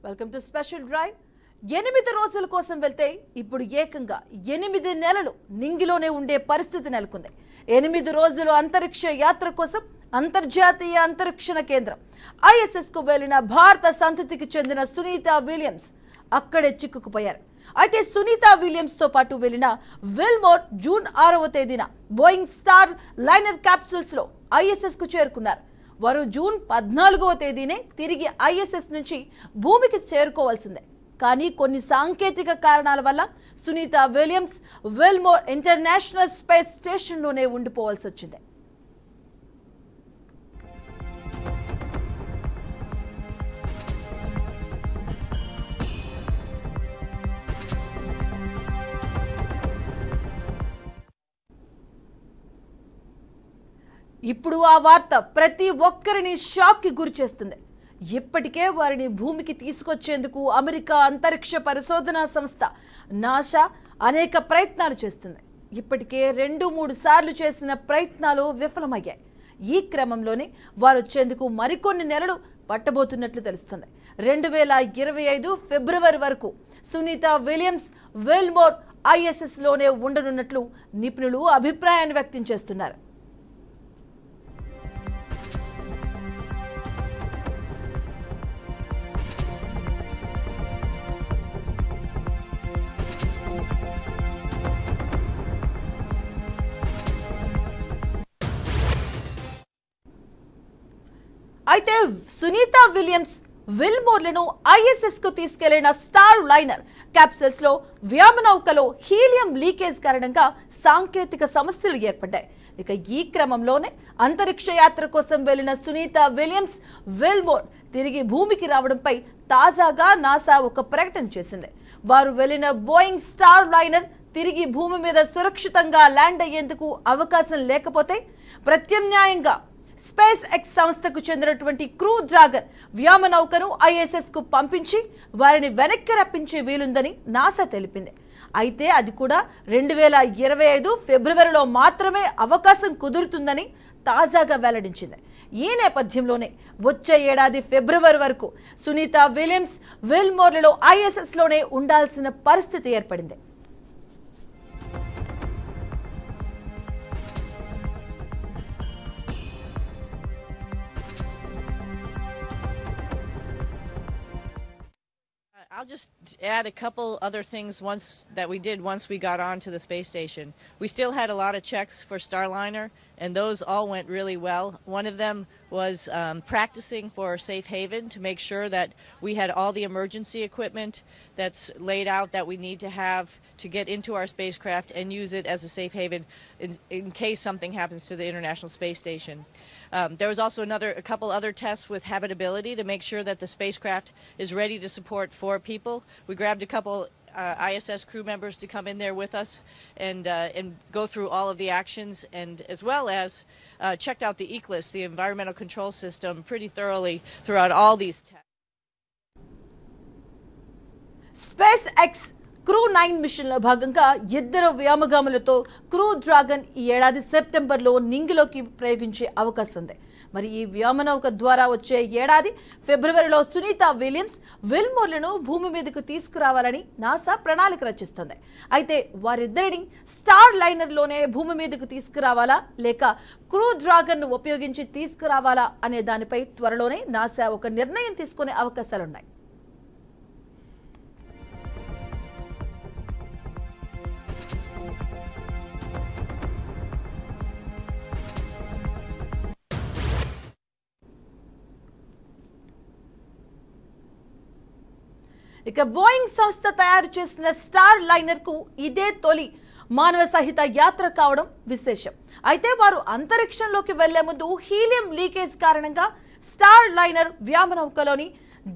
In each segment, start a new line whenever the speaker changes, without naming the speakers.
Welcome to special drive. 8 రోజుల కోసం వెళ్తే ఇప్పుడు ఏకంగా 8 నెలలు నింగిలోనే ఉండే పరిస్థితి నెలకొంది. 8 రోజులు అంతరిక్ష యాత్ర కోసం అంతర్జాతీయ అంతరిక్ష కేంద్రం ISS కు వెళ్లిన భారత సంతతికి చెందిన సునీత విలియమ్స్ అక్కడే చిక్కుకుపోయారు. అయితే సునీత విలియమ్స్ తో పాటు వెళ్లిన విల్మోర్ జూన్ 6వ తేదీన బోయింగ్ స్టార్ లైనర్ క్యాప్సూల్స్ లో ISS కు చేరుకున్నారు. వారు జూన్ 14వ తేదీనే తిరిగి ISS నుంచి భూమికి చేరుకోవాల్సిందే. కానీ కొన్ని సాంకేతిక కారణాల వల్ల Sunita Williams Wilmore international space స్టేషన్లోనే ఉండిపోవాల్సి వచ్చింది. ఇప్పుడు ఆ వార్త ప్రతి ఒక్కరిని షాక్ కి గురి చేస్తుంది. ఇప్పటికే వారిని భూమికి తీసుకొచ్చేందుకు అమెరికా అంతరిక్ష పరిశోధనా సంస్థ నాసా అనేక ప్రయత్నాలు చేస్తుంది. ఇప్పటికే 2-3 సార్లు చేసిన ప్రయత్నాలు విఫలమయ్యాయి. ఈ క్రమంలోనే వారు వచ్చేందుకు మరికొన్ని నెలలు పట్టబోతున్నట్లు తెలుస్తుంది. 2025 ఫిబ్రవరి వరకు సునీత విలియమ్స్ విల్మోర్ ISS లోనే ఉండనున్నట్లు నిపుణులు అభిప్రాయాన్ని వ్యక్తం చేస్తున్నారు. అయితే సునీత విలియమ్స్ విల్మోర్లను ISS కు తీసుకెళ్లిన స్టార్ లైనర్ క్యాప్సూల్స్ లో వ్యోమనౌకలో హీలియం లీకేజ్ కారణంగా సాంకేతిక సమస్యలు ఏర్పడ్డాయి. ఇక ఈ క్రమంలోనే అంతరిక్ష యాత్ర కోసం వెళ్లిన సునీత విలియమ్స్ విల్మోర్ తిరిగి భూమికి రావడంపై తాజాగా నాసా ఒక ప్రకటన చేసింది. వారు వెళ్లిన బోయింగ్ స్టార్ లైనర్ తిరిగి భూమి మీద సురక్షితంగా ల్యాండ్ అయ్యేందుకు అవకాశం లేకపోతే ప్రత్యామ్నాయంగా స్పేస్ ఎక్స్ సంస్థకు చెందినటువంటి క్రూ డ్రాగన్ వ్యోమనౌకను ISS కు పంపించి వారిని వెనక్కి రప్పించే వీలుందని నాసా తెలిపింది. అయితే అది కూడా 2025 ఫిబ్రవరిలో మాత్రమే అవకాశం కుదురుతుందని తాజాగా వెల్లడించింది. ఈ నేపథ్యంలోనే వచ్చే ఏడాది ఫిబ్రవరి వరకు సునీత విలియమ్స్ విల్మోర్లలో ISS లోనే ఉండాల్సిన పరిస్థితి ఏర్పడింది.
I'll just add a couple other things once we got onto the space station. We still had a lot of checks for Starliner, and those all went really well. One of them was practicing for safe haven to make sure that we had all the emergency equipment that's laid out that we need to have to get into our spacecraft and use it as a safe haven in case something happens to the International Space Station. There was also a couple other tests with habitability to make sure that the spacecraft is ready to support 4 people. We grabbed a couple ISS crew members to come in there with us and go through all of the actions, and as well as checked out the ECLSS, the environmental control system, pretty thoroughly throughout all these tests.
SpaceX crew 9 mission లో భాగంగా 2 వ్యోమగాములతో crew dragon ఈ ఏడాది సెప్టెంబర్లో నింగిలోకి ప్రయోగించే అవకాశం ఉంది. మరి ఈ వ్యోమనౌక ద్వారా వచ్చే ఏడాది ఫిబ్రవరిలో సునీత విలియమ్స్ విల్మోర్లను భూమి మీదకు తీసుకురావాలని నాసా ప్రణాళిక రచిస్తుంది. అయితే వారిద్దరిని స్టార్ లైనర్లోనే భూమి మీదకు తీసుకురావాలా లేక క్రూ డ్రాగన్ను ఉపయోగించి తీసుకురావాలా అనే దానిపై త్వరలోనే నాసా ఒక నిర్ణయం తీసుకునే అవకాశాలున్నాయి. ఇక బోయింగ్ సంస్థ తయారు చేసిన స్టార్ లైనర్ కు ఇదే తొలి మానవ సహిత యాత్ర కావడం విశేషం. అయితే వారు అంతరిక్షంలోకి వెళ్లే ముందు హీలియం లీకేజ్ కారణంగా స్టార్ లైనర్ వ్యోమనౌకలోని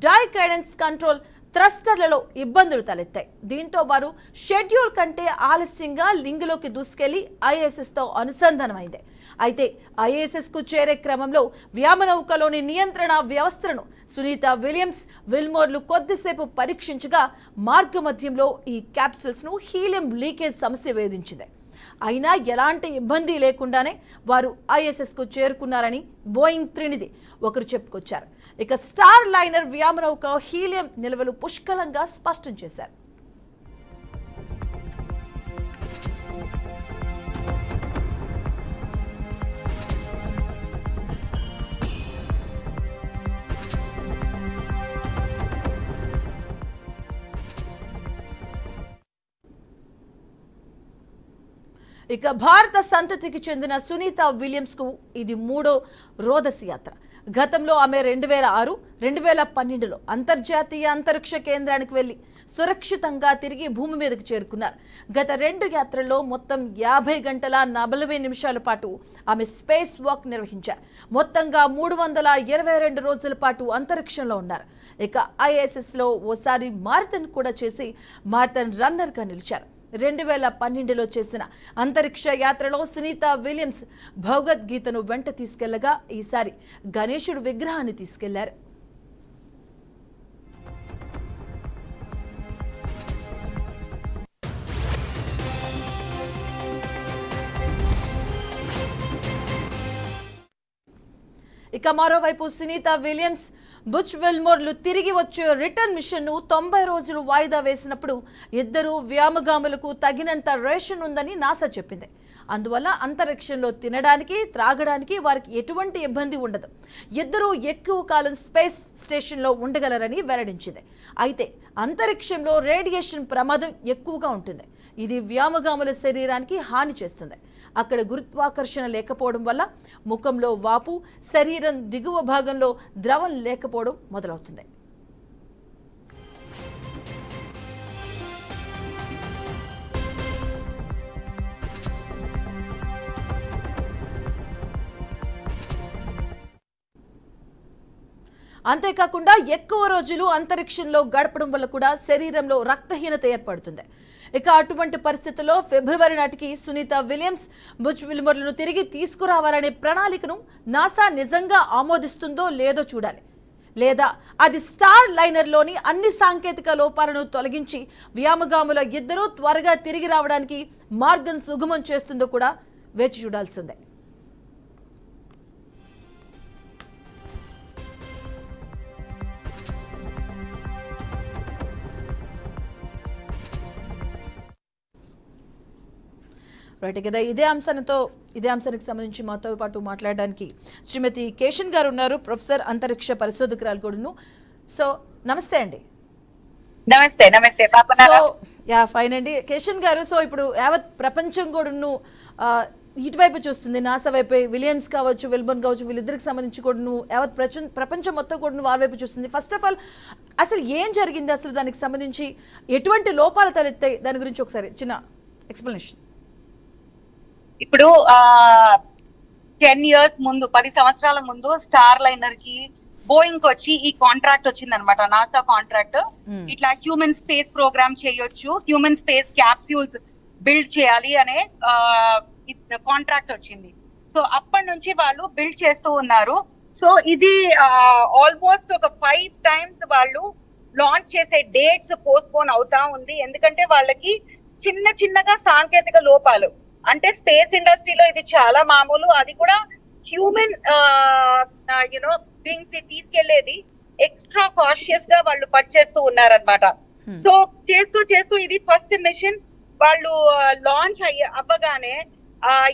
డై గైడెన్స్ కంట్రోల్ థ్రస్టర్లలో ఇబ్బందులు తలెత్తాయి. దీంతో వారు షెడ్యూల్ కంటే ఆలస్యంగా లింగులోకి దూసుకెళ్లి ISS తో అనుసంధానమైంది. అయితే ISS కు చేరే క్రమంలో వ్యోమనౌకలోని నియంత్రణ వ్యవస్థలను సునీత విలియమ్స్ విల్మోర్లు కొద్దిసేపు పరీక్షించగా మార్గమధ్యంలో ఈ క్యాప్సూల్స్ ను హీలియం లీకేజ్ సమస్య వేధించింది. అయినా ఎలాంటి ఇబ్బంది లేకుండానే వారు ISS కు చేరుకున్నారని బోయింగ్ 3 ఒకరు చెప్పుకొచ్చారు. ఇక స్టార్ లైనర్ వ్యోమనౌక హీలియం నిల్వలు పుష్కలంగా స్పష్టం చేశారు. ఇక భారత సంతతికి చెందిన సునీత విలియమ్స్ కు ఇది 3వ రోదసి యాత్ర. గతంలో ఆమె 2006, 2012లో అంతర్జాతీయ అంతరిక్ష కేంద్రానికి వెళ్లి సురక్షితంగా తిరిగి భూమి మీదకు చేరుకున్నారు. గత 2 యాత్రల్లో మొత్తం 50 గంటల 40 నిమిషాల పాటు ఆమె స్పేస్ వాక్ నిర్వహించారు. మొత్తంగా 322 రోజుల పాటు అంతరిక్షంలో ఉన్నారు. ఇక ISS లో ఓసారి మారథాన్ కూడా చేసి మారథాన్ రన్నర్ గా నిలిచారు. 2012లో చేసిన అంతరిక్ష యాత్రలో సునీత విలియమ్స్ భగవద్గీతను వెంట తీసుకెళ్లగా ఈసారి గణేశుడు విగ్రహాన్ని తీసుకెళ్లారు. ఇక మరోవైపు సునీత విలియమ్స్, బుచ్ విల్మోర్లు తిరిగి వచ్చే రిటర్న్ మిషన్ను 90 రోజులు వాయిదా వేసినప్పుడు ఇద్దరు వ్యోమగాములకు తగినంత రేషన్ ఉందని నాసా చెప్పింది. అందువల్ల అంతరిక్షంలో తినడానికి, త్రాగడానికి వారికి ఎటువంటి ఇబ్బంది ఉండదు. ఇద్దరూ ఎక్కువ కాలం స్పేస్ స్టేషన్లో ఉండగలరని వెల్లడించింది. అయితే అంతరిక్షంలో రేడియేషన్ ప్రమాదం ఎక్కువగా ఉంటుంది. ఇది వ్యోమగాముల శరీరానికి హాని చేస్తుంది. అక్కడ గురుత్వాకర్షణ లేకపోవడం వల్ల ముఖంలో వాపు, శరీరం దిగువ భాగంలో ద్రవం లేకపోవడం మొదలవుతుంది. అంతేకాకుండా ఎక్కువ రోజులు అంతరిక్షంలో గడపడం వల్ల కూడా శరీరంలో రక్తహీనత ఏర్పడుతుంది. ఇక అటువంటి పరిస్థితుల్లో ఫిబ్రవరి నాటికి సునీత విలియమ్స్, బుచ్ విల్మోర్లను తిరిగి తీసుకురావాలనే ప్రణాళికను నాసా నిజంగా ఆమోదిస్తుందో లేదో చూడాలి. లేదా అది స్టార్ లైనర్లోని అన్ని సాంకేతిక లోపాలను తొలగించి వ్యోమగాముల ఇద్దరూ త్వరగా తిరిగి రావడానికి మార్గం సుగమం చేస్తుందో కూడా వేచి చూడాల్సిందే. రైట్ కదా, ఇదే అంశానికి సంబంధించి మాతో పాటు మాట్లాడడానికి శ్రీమతి కేషన్ గారు ఉన్నారు, ప్రొఫెసర్, అంతరిక్ష పరిశోధకురాలు కూడాను. సో నమస్తే అండి.
నమస్తే. నమస్తే
ఫైన్ అండి కేషన్ గారు. సో ఇప్పుడు యావత్ ప్రపంచం కూడాను ఇటువైపు చూస్తుంది, నాసా వైపు. విలియమ్స్ కావచ్చు, విల్బర్న్ కావచ్చు, వీళ్ళిద్దరికి సంబంధించి కూడాను యావత్ ప్రపంచం మొత్తం కూడాను వారి వైపు చూస్తుంది. ఫస్ట్ ఆఫ్ ఆల్ అసలు ఏం జరిగింది, అసలు దానికి సంబంధించి ఎటువంటి లోపాలు తలెత్తాయి, దాని గురించి ఒకసారి చిన్న ఎక్స్ప్లెనేషన్.
ఇప్పుడు 10 years ముందు, 10 సంవత్సరాల ముందు స్టార్ లైనర్ కి బోయింగ్ వచ్చి ఈ కాంట్రాక్ట్ వచ్చింది అనమాట, నాసా కాంట్రాక్ట్. ఇట్లా హ్యూమన్ స్పేస్ ప్రోగ్రామ్ చేయొచ్చు, హ్యూమన్ స్పేస్ క్యాప్సూల్స్ బిల్డ్ చేయాలి అనే కాంట్రాక్ట్ వచ్చింది. సో అప్పటి నుంచి వాళ్ళు బిల్డ్ చేస్తూ ఉన్నారు. సో ఇది ఆల్మోస్ట్ ఒక 5 times వాళ్ళు లాంచ్ చేసే డేట్స్ పోస్ట్పోన్ అవుతా ఉంది. ఎందుకంటే వాళ్ళకి చిన్నగా సాంకేతిక లోపాలు, అంటే స్పేస్ ఇండస్ట్రీలో ఇది చాలా మామూలు. అది కూడా హ్యూమన్ బీయింగ్స్ ని తీసుకెళ్లేది ఎక్స్ట్రా కాషియస్ గా వాళ్ళు పనిచేస్తూ ఉన్నారనమాట. సో చేస్తూ ఇది ఫస్ట్ మిషన్ వాళ్ళు లాంచ్ అవ్వగానే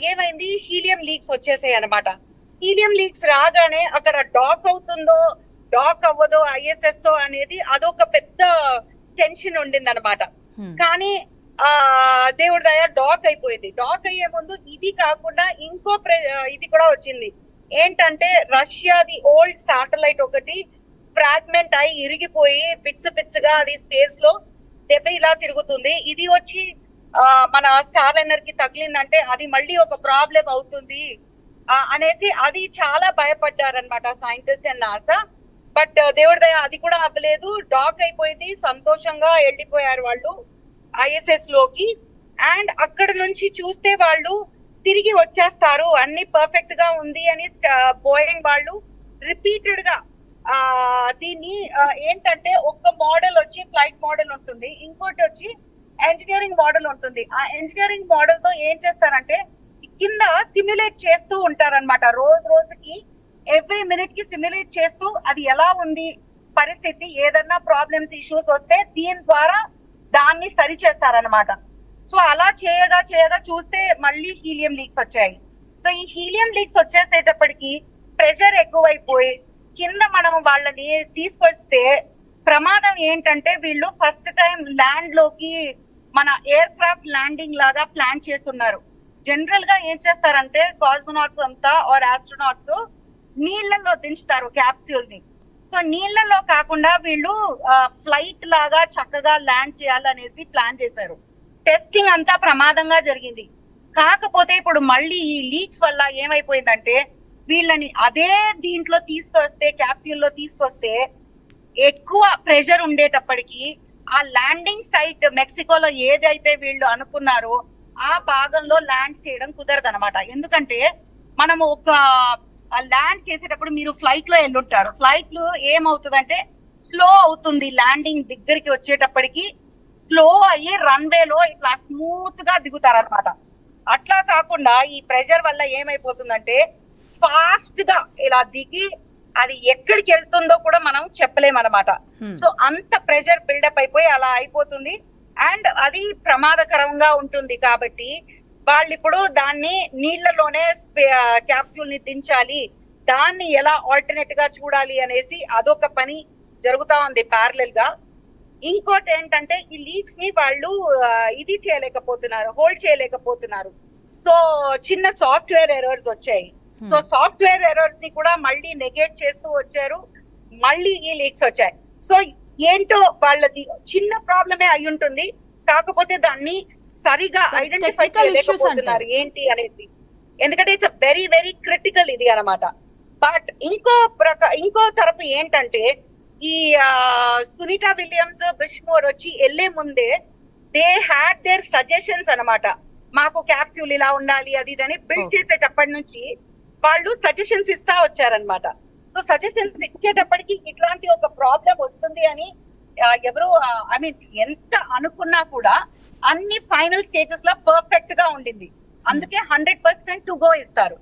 ఏమైంది, హీలియం లీక్స్ వచ్చేసాయి అనమాట. హీలియం లీక్స్ రాగానే అక్కడ డాక్ అవుతుందో డాక్ అవ్వదో ISS తో అనేది అదొక పెద్ద టెన్షన్ ఉండింది అనమాట. కానీ దేవుడి దయ డాక్ అయిపోయింది. డాక్ అయ్యే ముందు ఇది కాకుండా ఇంకో ఇది కూడా వచ్చింది. ఏంటంటే రష్యాది ఓల్డ్ శాటిలైట్ ఒకటి ఫ్రాగ్మెంట్ అయి ఇరిగిపోయి పిట్స్ గా అది స్పేస్ లో ఇలా తిరుగుతుంది. ఇది వచ్చి మన స్టార్ లైనర్ కి తగిలిందంటే అది మళ్ళీ ఒక ప్రాబ్లం అవుతుంది అనేసి అది చాలా భయపడ్డారనమాట సైంటిస్ట్ అండ్ నాసా. బట్ దేవుడి దయ అది కూడా అవ్వలేదు, డాక్ అయిపోయింది. సంతోషంగా వెళ్ళిపోయారు వాళ్ళు ISS లోకి. అండ్ అక్కడ నుంచి చూస్తే వాళ్ళు తిరిగి వచ్చేస్తారు, అన్ని పర్ఫెక్ట్ గా ఉంది అని బోయింగ్ వాళ్ళు రిపీటెడ్ గా దీన్ని ఏంటంటే ఒక మోడల్ వచ్చి ఫ్లైట్ మోడల్ ఉంటుంది, ఇంకోటి వచ్చి ఇంజనీరింగ్ మోడల్ ఉంటుంది. ఆ ఇంజనీరింగ్ మోడల్ తో ఏం చేస్తారంటే కింద సిమ్యులేట్ చేస్తూ ఉంటారనమాట. రోజుకి ఎవ్రీ మినిట్ కి సిమ్యులేట్ చేస్తూ అది ఎలా ఉంది పరిస్థితి, ఏదన్నా ప్రాబ్లమ్స్ ఇష్యూస్ వస్తే దీని ద్వారా దాన్ని సరి చేస్తారనమాట. సో అలా చేయగా చేయగా చూస్తే మళ్ళీ హీలియం లీక్స్ వచ్చాయి. సో ఈ హీలియం లీక్స్ వచ్చేసేటప్పటికి ప్రెషర్ ఎక్కువైపోయి కింద మనం వాళ్ళని తీసుకొస్తే ప్రమాదం ఏంటంటే వీళ్ళు ఫస్ట్ టైం ల్యాండ్ లోకి మన ఎయిర్ క్రాఫ్ట్ ల్యాండింగ్ లాగా ప్లాన్ చేస్తున్నారు. జనరల్ గా ఏం చేస్తారంటే కాస్మోనాట్స్ అంతా ఆర్ ఆస్ట్రోనాట్స్ నీళ్లలో దించుతారు క్యాప్స్యూల్ ని. సో నీళ్లలో కాకుండా వీళ్ళు ఫ్లైట్ లాగా చక్కగా ల్యాండ్ చేయాలనేసి ప్లాన్ చేశారు. టెస్టింగ్ అంతా ప్రమాదంగా జరిగింది. కాకపోతే ఇప్పుడు మళ్ళీ ఈ లీక్స్ వల్ల ఏమైపోయిందంటే వీళ్ళని అదే దీంట్లో తీసుకొస్తే క్యాప్స్యూల్ లో తీసుకొస్తే ఎక్కువ ప్రెషర్ ఉండేటప్పటికి ఆ ల్యాండింగ్ సైట్ మెక్సికోలో ఏదైతే వీళ్ళు అనుకున్నారో ఆ భాగంలో ల్యాండ్ చేయడం కుదరదు అనమాట. ఎందుకంటే మనము ఒక ల్యాండ్ చేసేటప్పుడు మీరు ఫ్లైట్ లో వెళ్ళుంటారు. ఫ్లైట్ లో ఏమవుతుందంటే స్లో అవుతుంది, ల్యాండింగ్ దగ్గరికి వచ్చేటప్పటికి స్లో అయ్యి రన్వేలో ఇట్లా స్మూత్ గా దిగుతారు అనమాట. అట్లా కాకుండా ఈ ప్రెషర్ వల్ల ఏమైపోతుందంటే ఫాస్ట్ గా ఇలా దిగి అది ఎక్కడికి వెళ్తుందో కూడా మనం చెప్పలేమన్నమాట. సో అంత ప్రెషర్ బిల్డప్ అయిపోయి అలా అయిపోతుంది అండ్ అది ప్రమాదకరంగా ఉంటుంది. కాబట్టి వాళ్ళు ఇప్పుడు దాన్ని నీళ్లలోనే క్యాప్సూల్ ని దించాలి, దాన్ని ఎలా ఆల్టర్నేట్ గా చూడాలి అనేసి అదొక పని జరుగుతా ఉంది ప్యారలల్ గా. ఇంకోటి ఏంటంటే ఈ లీక్స్ ని వాళ్ళు ఇది చేయలేకపోతున్నారు, హోల్డ్ చేయలేకపోతున్నారు. సో చిన్న సాఫ్ట్వేర్ ఎర్రర్స్ వచ్చాయి. సో సాఫ్ట్వేర్ ఎర్రర్స్ ని కూడా మళ్ళీ నెగేట్ చేస్తూ వచ్చారు, మళ్ళీ ఈ లీక్స్ వచ్చాయి. సో ఏంటో వాళ్ళది చిన్న ప్రాబ్లమే అయి ఉంటుంది, కాకపోతే దాన్ని సరిగా ఐడెంటిఫై చేయలేకపోతున్నారు ఏంటి అనేది. ఎందుకంటే ఇట్స్ వెరీ వెరీ క్రిటికల్ ఇది అనమాట. బట్ ఇంకో తరపు ఏంటంటే ఈ సునీతా విలియమ్స్ బిష్మోర్ వచ్చి వెళ్లే ముందే దే హ్యాడ్ దేర్ సజెషన్స్ అనమాట. మాకు క్యాప్సూల్ ఇలా ఉండాలి అది ఇదని బిల్డ్ చేసేటప్పటి నుంచి వాళ్ళు సజెషన్స్ ఇస్తా వచ్చారనమాట. సో సజెషన్స్ ఇచ్చేటప్పటికి ఇట్లాంటి ఒక ప్రాబ్లం వస్తుంది అని ఎవరు ఐ మీన్ ఎంత అనుకున్నా కూడా అన్ని ఫైనల్ స్టేజెస్ లో పర్ఫెక్ట్ గా ఉండింది. అందుకే 100% టు గో ఇస్తారు.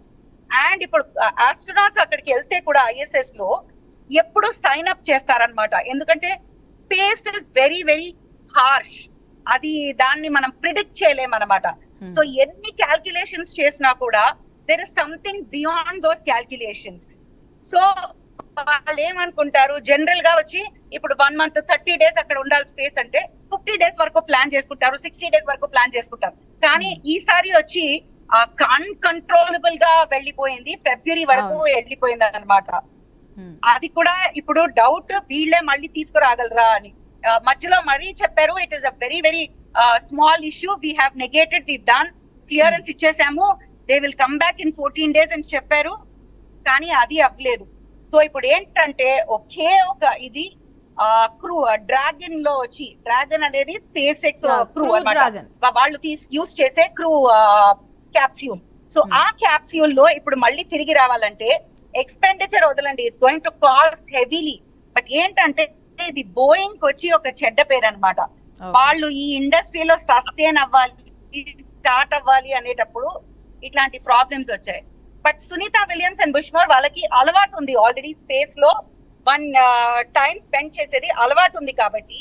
అండ్ ఇప్పుడు ఆస్ట్రోనాట్స్ అక్కడికి వెళ్తే కూడా ISS లో ఎప్పుడు సైన్ అప్ చేస్తారనమాట. ఎందుకంటే space is very very harsh, అది దాన్ని మనం ప్రిడిక్ట్ చేయలేమన్నమాట. సో ఎన్ని క్యాల్కులేషన్స్ చేసినా కూడా there is something beyond those calculations. So వాళ్ళు ఏమనుకుంటారు జనరల్ గా వచ్చి ఇప్పుడు 1 month 30 days అక్కడ ఉండాలి స్పేస్ అంటే 50 days వరకు ప్లాన్ చేసుకుంటారు, 60 days వరకు ప్లాన్ చేసుకుంటారు. కానీ ఈసారి వచ్చి అన్కంట్రోలబుల్ గా వెళ్ళిపోయింది, ఫిబ్రవరి వరకు వెళ్ళిపోయింది అనమాట. అది కూడా ఇప్పుడు డౌట్ వీళ్ళే మళ్ళీ తీసుకురాగలరా అని. మధ్యలో మరీ చెప్పారు it is a very very small issue, we have negated, we done clearance ఇచ్చేసాము, they will come back in 14 days అని చెప్పారు. కానీ అది అవ్వలేదు. సో ఇప్పుడు ఏంటంటే ఒకే ఒక ఇది క్రూ డ్రాగన్ లో వచ్చి, డ్రాగన్ అనేది స్పేస్ ఎక్స్ క్రూ అన్నమాట, వాళ్ళు యూస్ చేసే క్రూ క్యాప్స్యూల్. సో ఆ క్యాప్స్యూల్ లో ఇప్పుడు మళ్ళీ తిరిగి రావాలంటే ఎక్స్పెండిచర్ వదలండి, it's going to cost heavily. But ఏంటంటే ఇది బోయింగ్ వచ్చి ఒక చెడ్డ పేరు అనమాట. వాళ్ళు ఈ ఇండస్ట్రీలో సస్టైన్ అవ్వాలి, స్టార్ట్ అవ్వాలి అనేటప్పుడు ఇట్లాంటి ప్రాబ్లమ్స్ వచ్చాయి. బట్ సునీతా విలియమ్స్ అండ్ బిష్మోర్ వాళ్ళకి అలవాటు ఉంది, ఆల్రెడీ స్పేస్ లో 1 time స్పెండ్ చేసేది అలవాటు ఉంది. కాబట్టి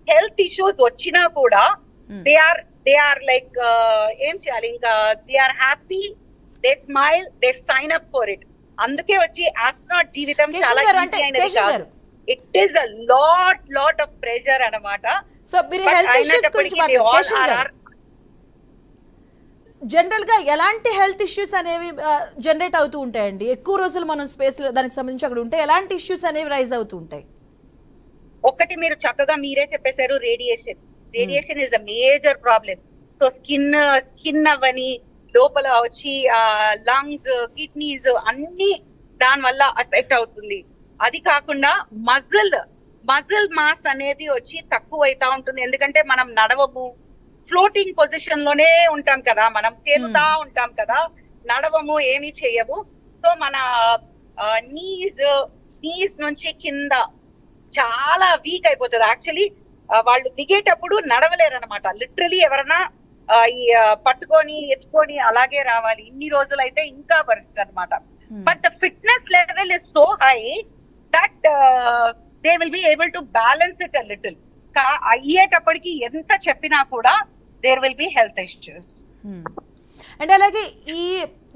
హెల్త్ ఇష్యూస్ వచ్చినా కూడా దే ఆర్ లైక్ ఏం చేయాలి, ఇంకా they are happy, they smile, they sign up for it. అందుకే వచ్చి ఆస్ట్రోనాట్ జీవితం చాలా ఈజీ అయినది కాదు, it is a lot of pressure అన్నమాట.
సో మీరు హెల్త్ ఇష్యూస్ గురించి మాట్లాడారు. జనరల్ గా ఎలాంటి హెల్త్ ఇష్యూస్ అనేవి జనరేట్ అవుతూ ఉంటాయండి? ఎక్కువ రోజులు మనం స్పేస్ దానికి సంబంధించి అక్కడ ఉంటే ఎలాంటి ఇష్యూస్ అనేవి రైజ్ అవుతూ ఉంటాయి?
ఒకటి మీరు చక్కగా మీరే చెప్పేశారు, radiation is a major problem. So skin అవని లోపల వచ్చి లంగ్స్, కిడ్నీస్ అన్ని దాని వల్ల ఎఫెక్ట్ అవుతుంది. అది కాకుండా మజిల్ మాస్ అనేది వచ్చి తక్కువ అవుతా ఉంటుంది. ఎందుకంటే మనం నడవము, ఫ్లోటింగ్ పొజిషన్ లోనే ఉంటాం కదా, మనం తేలుతా ఉంటాం కదా, నడవము, ఏమీ చేయము. సో మన నీస్ నుంచి కింద చాలా వీక్ అయిపోతుంది. యాక్చువల్లీ వాళ్ళు దిగేటప్పుడు నడవలేరు అనమాట, లిటరలీ ఎవరైనా పట్టుకొని ఎత్తుకొని అలాగే రావాలి. ఇన్ని రోజులైతే ఇంకా వరస్ట్ అనమాట. But the fitness level is so high that they will be able to balance it a little. అయ్యేటప్పటికి ఎంత చెప్పినా కూడా there will be health issues.
And అలాగే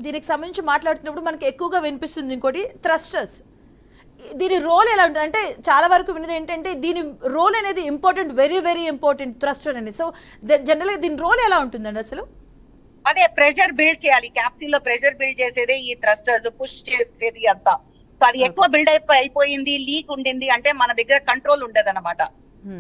దీనికి సంబంధించి మాట్లాడుతున్నప్పుడు మనకి ఎక్కువగా వినిపిస్తుంది ఇంకోటి థ్రస్టర్స్. దీని రోల్ ఎలా ఉంటుంది అంటే చాలా వరకు విన్నది ఏంటంటే దీని రోల్ అనేది important, very very important thruster అనేది. సో జనరల్గా దీని రోల్ ఎలా ఉంటుందండి అసలు?
అదే ప్రెషర్ బిల్డ్ చేయాలి, క్యాప్సూల్ లో ప్రెషర్ బిల్డ్ చేసేదే ఈ థ్రస్టర్స్, పుష్ చేసేది అంతా. సో అది ఎక్కువ బిల్డ్ అయిపోయింది, లీక్ ఉండింది అంటే మన దగ్గర కంట్రోల్ ఉండదు అనమాట.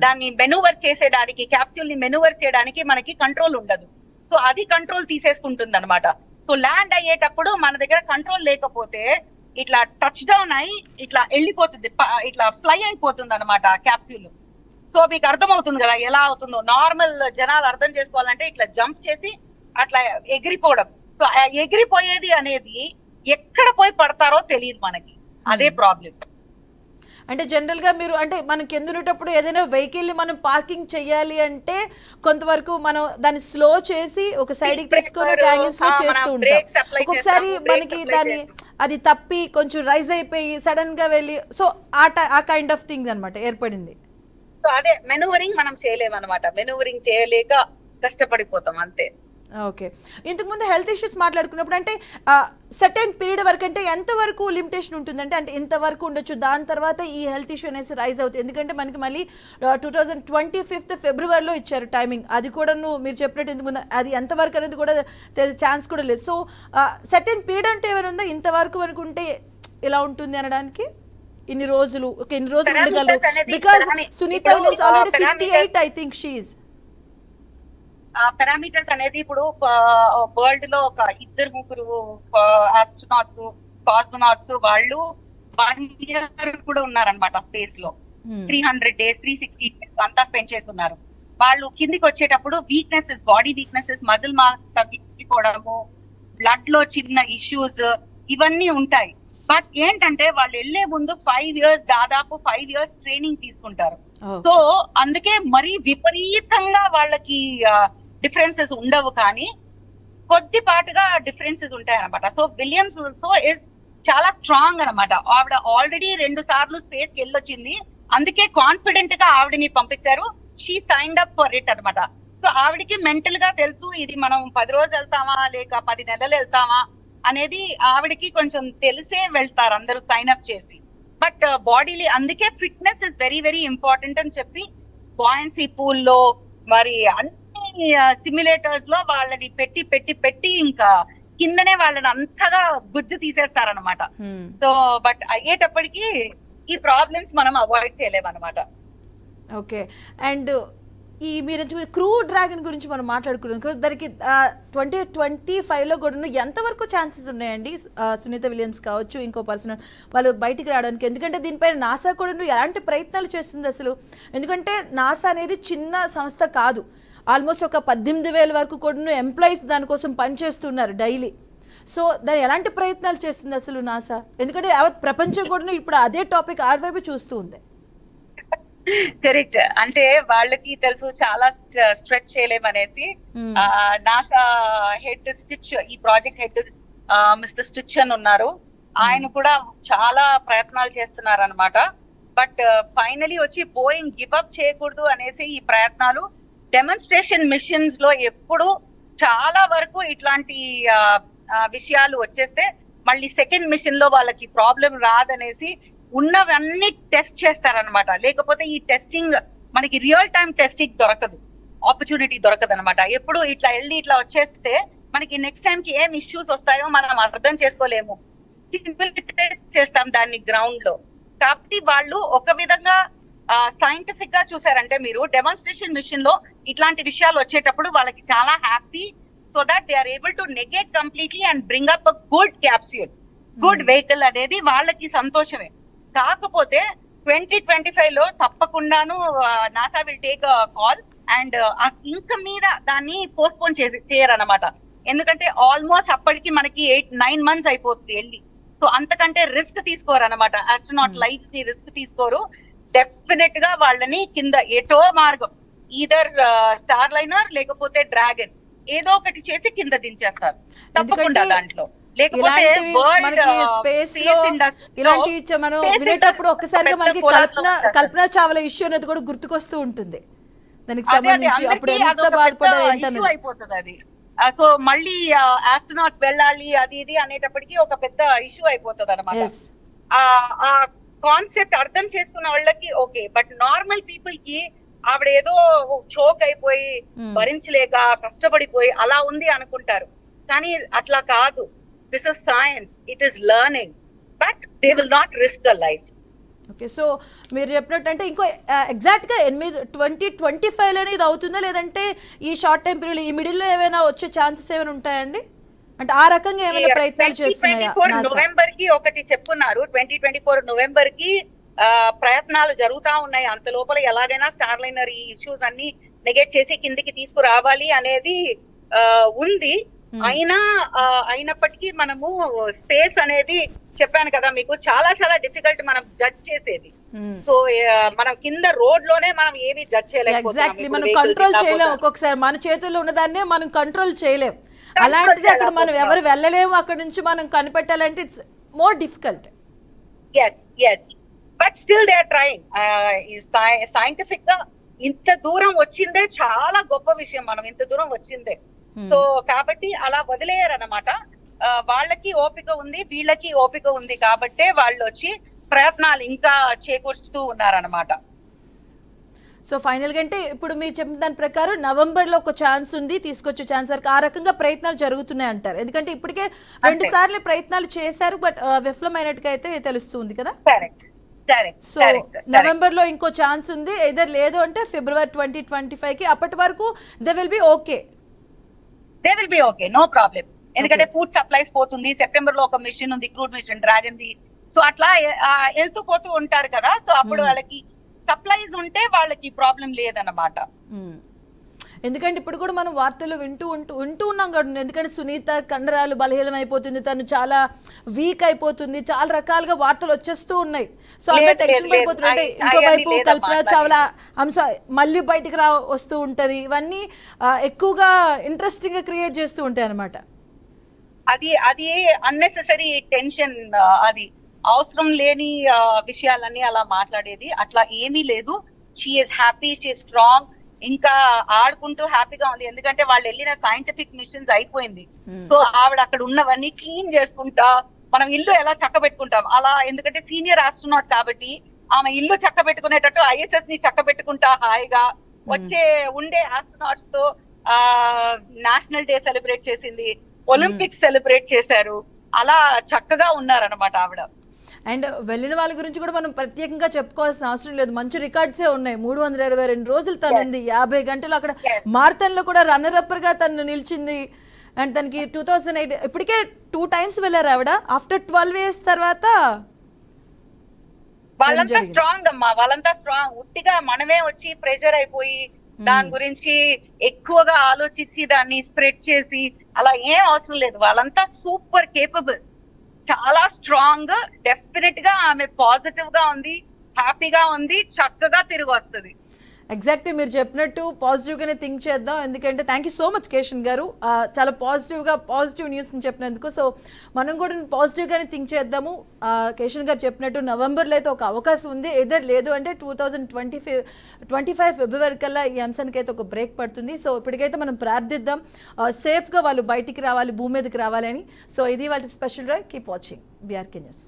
దాన్ని మెనూవర్ చేసేదానికి, క్యాప్సూల్ ని మెనూవర్ చేయడానికి మనకి కంట్రోల్ ఉండదు. సో అది కంట్రోల్ తీసేసుకుంటుంది అనమాట. సో ల్యాండ్ అయ్యేటప్పుడు మన దగ్గర కంట్రోల్ లేకపోతే ఇట్లా టచ్ డౌన్ అయి ఇట్లా వెళ్ళిపోతుంది, ఇట్లా ఫ్లై అయిపోతుంది అనమాట క్యాప్సూల్. సో మీకు అర్థమవుతుంది కదా ఎలా అవుతుందో. నార్మల్ జనాలు అర్థం చేసుకోవాలంటే ఇట్లా జంప్ చేసి అట్లా ఎగిరిపోవడం. సో ఎగిరిపోయేది అనేది ఎక్కడ పోయి పడతారో తెలియదు మనకి, అదే ప్రాబ్లం.
అంటే జనరల్ గా మీరు అంటే మనకి ఎందునేటప్పుడు ఏదైనా వెహికల్ ని మనం పార్కింగ్ చేయాలి అంటే కొంతవరకు మనం దాన్ని స్లో చేసి ఒక సైడ్ కి తీసుకొని యాంగిల్స్ లో చేస్తూ ఉంటాం. ఒక్కొక్కసారి మనకి దాన్ని అది తప్పి కొంచెం రైజ్ అయిపోయి సడన్ గా వెళ్ళి సో ఆ కైండ్ ఆఫ్ థింగ్ అన్నమాట ఏర్పడింది.
సో అదే మెనూవరింగ్ మనం చేయలేము అనమాట, మెనూవరింగ్ చేయలేక కష్టపడిపోతాం అంతే.
ఓకే, ఇంతకు ముందు హెల్త్ ఇష్యూస్ మాట్లాడుకున్నప్పుడు అంటే సర్టెన్ పీరియడ్ వరకు అంటే ఎంత వరకు లిమిటేషన్ ఉంటుందంటే అంటే ఇంతవరకు ఉండొచ్చు, దాని తర్వాత ఈ హెల్త్ ఇష్యూ అనేసి రైజ్ అవుతుంది. ఎందుకంటే మనకి మళ్ళీ 2025 ఫిబ్రవరిలో ఇచ్చారు టైమింగ్, అది కూడా మీరు చెప్పినట్టు ఇంతకు ముందు అది ఎంతవరకు అనేది కూడా ఛాన్స్ కూడా లేదు. సో సర్టెన్ పీరియడ్ అంటే ఏమైనా ఉందా ఇంతవరకు వరకు ఉంటే ఇలా ఉంటుంది అనడానికి? ఇన్ని రోజులు ఉండగలరు because Sunita Williams already 58 I think she is.
Parameters అనేది ఇప్పుడు వరల్డ్ లో ఒక 2-3 ఆస్ట్రోనాట్స్, కాస్మోనాట్స్ వాళ్ళు 1 year కూడా ఉన్నారనమాట స్పేస్ లో. 300 days 360 days అంతా స్పెండ్ చేస్తున్నారు. వాళ్ళు కిందికి వచ్చేటప్పుడు weaknesses, body weaknesses, muscle mass తగ్గిపోవడము, బ్లడ్ లో చిన్న ఇష్యూస్ ఇవన్నీ ఉంటాయి. బట్ ఏంటంటే వాళ్ళు వెళ్లే ముందు 5 years దాదాపు 5 years ట్రైనింగ్ తీసుకుంటారు. సో అందుకే మరీ విపరీతంగా వాళ్ళకి డిఫరెన్సెస్ ఉండవు, కానీ కొద్దిపాటుగా డిఫరెన్సెస్ ఉంటాయి అనమాట. సో విలియమ్స్ ఆల్సో ఇస్ చాలా స్ట్రాంగ్ అనమాట. ఆవిడ ఆల్రెడీ 2 సార్లు స్పేస్ కి వెళ్ళొచ్చింది, అందుకే కాన్ఫిడెంట్ గా ఆవిడని పంపించారు. She signed up for it అనమాట. సో ఆవిడకి మెంటల్ గా తెలుసు ఇది మనం 10 రోజులు వెళ్తామా లేక 10 నెలలు వెళ్తామా అనేది ఆవిడకి కొంచెం తెలిసే వెళ్తారు అందరూ సైన్ అప్ చేసి. బట్ బాడీలీ అందుకే fitness is very very important అని చెప్పి బాయన్సీ పూల్ లో మరి అన్ని సిమ్యులేటర్స్ లో వాళ్ళని పెట్టి పెట్టి పెట్టి ఇంకా కిందనే వాళ్ళని అంతగా గుజ్జు తీసేస్తారనమాట. సో బట్ అయ్యేటప్పటికి ఈ ప్రాబ్లమ్స్ మనం అవాయిడ్ చేయలేము అనమాట.
ఓకే, అండ్ ఈ మీరు క్రూ డ్రాగన్ గురించి మనం మాట్లాడుకున్నాం, దానికి 2025లో కూడా ఎంతవరకు ఛాన్సెస్ ఉన్నాయండి సునీత విలియమ్స్ కావచ్చు ఇంకో పర్సన్ వాళ్ళు బయటికి రావడానికి? ఎందుకంటే దీనిపైన నాసా కూడా ఎలాంటి ప్రయత్నాలు చేస్తుంది అసలు? ఎందుకంటే నాసా అనేది చిన్న సంస్థ కాదు, ఆల్మోస్ట్ ఒక 18,000 వరకు కూడా ఎంప్లాయీస్ దానికోసం పనిచేస్తున్నారు డైలీ. సో దాని ఎలాంటి ప్రయత్నాలు చేస్తుంది అసలు నాసా? ఎందుకంటే యావత్ ప్రపంచం కూడా ఇప్పుడు అదే టాపిక్ ఆడవైపు చూస్తూ ఉంది.
కరెక్ట్, అంటే వాళ్ళకి తెలుసు చాలా స్ట్రెచ్ చేయలేమనేసి. నాసా హెడ్ స్టిచ్, ఈ ప్రాజెక్ట్ హెడ్ మిస్టర్ స్టిచ్ అని ఉన్నారు, ఆయన కూడా చాలా ప్రయత్నాలు చేస్తున్నారు అనమాట. బట్ ఫైనలీ వచ్చి బోయింగ్ గివ్ అప్ చేయకూడదు అనేసి ఈ ప్రయత్నాలు డెమాన్స్ట్రేషన్ మిషన్స్ లో ఎప్పుడు చాలా వరకు ఇట్లాంటి విషయాలు వచ్చేస్తే మళ్ళీ సెకండ్ మిషన్ లో వాళ్ళకి ప్రాబ్లం రాదనేసి ఉన్నవన్నీ టెస్ట్ చేస్తారనమాట. లేకపోతే ఈ టెస్టింగ్ మనకి రియల్ టైం టెస్టింగ్ దొరకదు, ఆపర్చునిటీ దొరకదు అనమాట. ఎప్పుడు ఇట్లా వెళ్ళి ఇట్లా వచ్చేస్తే మనకి నెక్స్ట్ టైం కి ఏం ఇష్యూస్ వస్తాయో మనం అర్థం చేసుకోలేము, చేస్తాం దాన్ని గ్రౌండ్ లో. కాబట్టి వాళ్ళు ఒక విధంగా సైంటిఫిక్ గా చూసారంటే మీరు డెమాన్స్ట్రేషన్ మిషన్ లో ఇట్లాంటి విషయాలు వచ్చేటప్పుడు వాళ్ళకి చాలా happy, so that they are able to negate completely and bring up a good capsule, good vehicle అనేది వాళ్ళకి సంతోషమే. కాకపోతే 2025 లో తప్పకుండాను NASA will take call and ఆ ఇంక మీద దాన్ని పోస్ట్పోన్ చేయరనమాట. ఎందుకంటే ఆల్మోస్ట్ అప్పటికి మనకి 8-9 months అయిపోతుంది వెళ్ళి. సో అంతకంటే రిస్క్ తీసుకోరు అనమాట, ఆస్ట్రోనాట్ లైఫ్స్ ని రిస్క్ తీసుకోరు. డెఫినెట్ గా వాళ్ళని కింద ఎటో మార్గం, ఈదర్ స్టార్ లైనర్ లేకపోతే డ్రాగన్ ఏదో ఒకటి చేసి కింద దించేస్తారు తప్పకుండా దాంట్లో. లేకపోతే
మనకి స్పేస్ లో ఇలాంటి మనం వినేటప్పుడు ఒక్కసారిగా మనకి కల్పన చావ్లా ఇష్యూ అనేది కూడా గుర్తుకొస్తూ ఉంటుంది. దానికి సంబంధించి అప్పుడు ఎంత బాధపడారు
అయిపోతుంది అది. సో మళ్ళీ ఆస్ట్రోనాట్స్ వెళ్ళాలి అది ఇది అనేటప్పటికి ఒక పెద్ద ఇష్యూ అయిపోతుంది అనమాట. ఆ కాన్సెప్ట్ అర్థం చేసుకున్న వాళ్ళకి ఓకే, బట్ నార్మల్ పీపుల్ కి ఆవిడ ఏదో చోక్ అయిపోయి భరించలేక కష్టపడిపోయి అలా ఉంది అనుకుంటారు. కానీ అట్లా కాదు. This is science, it is learning, but they will not risk a life.
Okay, so మీరు చెప్పినట్టు అంటే ఇంకో ఎగ్జాక్ట్ గా 2025 లోనే ఇది అవుతుందా, లేదంటే ఈ షార్ట్ టైం పీరియడ్ ఈ మిడిల్ లో ఏమైనా వచ్చే ఛాన్సెస్ ఏమైనా ఉంటాయండి? అంటే ఆ రకంగా ఏమైనా ప్రయత్నాలు చేస్తున్నాయా?
2024 నవంబర్ కి ఒకటి చెప్పున్నారు. 2024 నవంబర్ కి ప్రయత్నాలు జరుగుతా ఉన్నాయి. అంత లోపల ఎలాగైనా స్టార్ లైనర్ ఈ ఇష్యూస్ అన్ని నెగెట్ చేసి కిందికి తీసుకురావాలి అనేది ఉంది. అయినప్పటికీ మనము స్పేస్ అనేది చెప్పాను కదా మీకు, చాలా చాలా డిఫికల్ట్ మనం జడ్జ్ చేసేది. సో మనం కింద రోడ్ లోనే మనం ఏవి జడ్జ్ చేయలేకపోతున్నాం,
మనం కంట్రోల్ చేయలేం. ఒక్కొక్కసారి మన చేతుల్లో ఉన్నదాన్నే మనం కంట్రోల్ చేయలేం. అలాంటిది అక్కడ మనం ఎవరు వెళ్ళలేము, అక్కడ నుంచి మనం కనిపెట్టాలంటే it's more difficult.
But still they are trying. Scientific గా ఇంత దూరం వచ్చిందే చాలా గొప్ప విషయం. మనం ఇంత దూరం వచ్చిందే. సో కాబట్టి అలా వదిలేయారన్నమాట. వాళ్ళకి ఓపిక ఉంది, వీళ్ళకి ఓపిక ఉంది కాబట్టే వాళ్ళు వచ్చి ప్రయత్నాలు ఇంకా చేకూర్చుతూ ఉన్నారన్నమాట.
సో ఫైనల్ గా అంటే ఇప్పుడు మీరు చెప్పిన దాని ప్రకారం నవంబర్ లో ఒక ఛాన్స్ ఉంది, తీసుకొచ్చే ఛాన్స్ వరకు ఆ రకంగా ప్రయత్నాలు జరుగుతున్నాయి అంటారు. ఎందుకంటే ఇప్పటికే 2 సార్లు ప్రయత్నాలు చేశారు, బట్ విఫలమైనట్టుగా అయితే తెలుస్తుంది కదా. సో నవంబర్ లో ఇంకో ఛాన్స్ ఉంది, ఎదర్ లేదు అంటే ఫిబ్రవరి 2025 కి. అప్పటి వరకు they will be okay,
no problem. ఎందుకంటే ఫుడ్ సప్లైస్ పోతుంది. సెప్టెంబర్ లో ఒక మిషన్ ఉంది, క్రూడ్ మిషన్ డ్రాగన్ ది. సో అట్లా వెళ్తూ పోతూ ఉంటారు కదా. సో అప్పుడు వాళ్ళకి సప్లైస్ ఉంటే వాళ్ళకి ప్రాబ్లం లేదన్నమాట.
ఎందుకంటే ఇప్పుడు కూడా మనం వార్తలు వింటూ ఉన్నాం కదా. ఎందుకంటే సునీత కండరాలు బలహీనం అయిపోతుంది, తను చాలా వీక్ అయిపోతుంది, చాలా రకాలుగా వార్తలు వచ్చేస్తూ ఉన్నాయి. సో అంతా టెన్షన్ పడిపోతుంది. అంటే ఇంకోవైపు కల్పన చావ్లా అంశం మళ్ళీ బయటికి వస్తూ ఉంటది. ఇవన్నీ ఎక్కువగా ఇంట్రెస్టింగ్ గా క్రియేట్ చేస్తూ ఉంటాయి అనమాట.
అది అన్నెసెసరీ టెన్షన్, అది అవసరం లేని విషయాలన్నీ అలా మాట్లాడేది. అట్లా ఏమీ లేదు. She is happy, she is strong, ఇంకా ఆడుకుంటూ హ్యాపీగా ఉంది. ఎందుకంటే వాళ్ళు వెళ్ళిన సైంటిఫిక్ మిషన్స్ అయిపోయింది. సో ఆవిడ అక్కడ ఉన్నవన్నీ క్లీన్ చేసుకుంటా, మనం ఇల్లు ఎలా చక్క పెట్టుకుంటాం అలా. ఎందుకంటే సీనియర్ ఆస్ట్రోనాట్ కాబట్టి ఆమె ఇల్లు చక్క పెట్టుకునేటట్టు ఐఎస్ఎస్ ని చక్క పెట్టుకుంటా హాయిగా వచ్చే ఉండే ఆస్ట్రోనాట్స్ తో నేషనల్ డే సెలబ్రేట్ చేసింది, ఒలింపిక్స్ సెలబ్రేట్ చేశారు. అలా చక్కగా ఉన్నారనమాట ఆవిడ.
అండ్ వెళ్ళిన వాళ్ళ గురించి కూడా మనం ప్రత్యేకంగా చెప్పుకోవాల్సిన అవసరం లేదు. మంచి రికార్డ్సే ఉన్నాయి. 322 రోజులు తను ఉంది, 50 గంటలు అక్కడ మారథాన్ లో కూడా రన్నర్ అప్పర్ గా తను నిలిచింది. అండ్ తనకి 2008 ఇప్పటికే 2 times వెళ్ళారు ఆవిడ. ఆఫ్టర్ 12 years తర్వాత
వాళ్ళంతా స్ట్రాంగ్ అమ్మా, వాళ్ళంతా స్ట్రాంగ్. ఉట్టిగా మనమే వచ్చి ప్రెషర్ అయిపోయి దాని గురించి ఎక్కువగా ఆలోచించి దాన్ని స్ప్రెడ్ చేసి అలా ఏం అవసరం లేదు. వాళ్ళంతా సూపర్ కేపబుల్, చాలా స్ట్రాంగ్. డెఫినెట్ గా ఆమె పాజిటివ్ గా ఉంది, హ్యాపీగా ఉంది, చక్కగా తిరిగి వస్తుంది.
ఎగ్జాక్ట్లీ మీరు చెప్పినట్టు పాజిటివ్ గానే థింక్ చేద్దాం. ఎందుకంటే థ్యాంక్ యూ సో మచ్ కేషన్ గారు, చాలా పాజిటివ్ న్యూస్ చెప్పినందుకు. సో మనం కూడా పాజిటివ్ గానే థింక్ చేద్దాము. కేషన్ గారు చెప్పినట్టు నవంబర్లో అయితే ఒక అవకాశం ఉంది, ఎదర్ లేదు అంటే 2025 ఫిబ్రవరి కల్లా ఈ అంశానికి అయితే ఒక బ్రేక్ పడుతుంది. సో ఇప్పటికైతే మనం ప్రార్థిద్దాం సేఫ్గా వాళ్ళు బయటికి రావాలి, భూమి మీదకి రావాలి అని. సో ఇది వాళ్ళ special drive. Keep watching BRK news.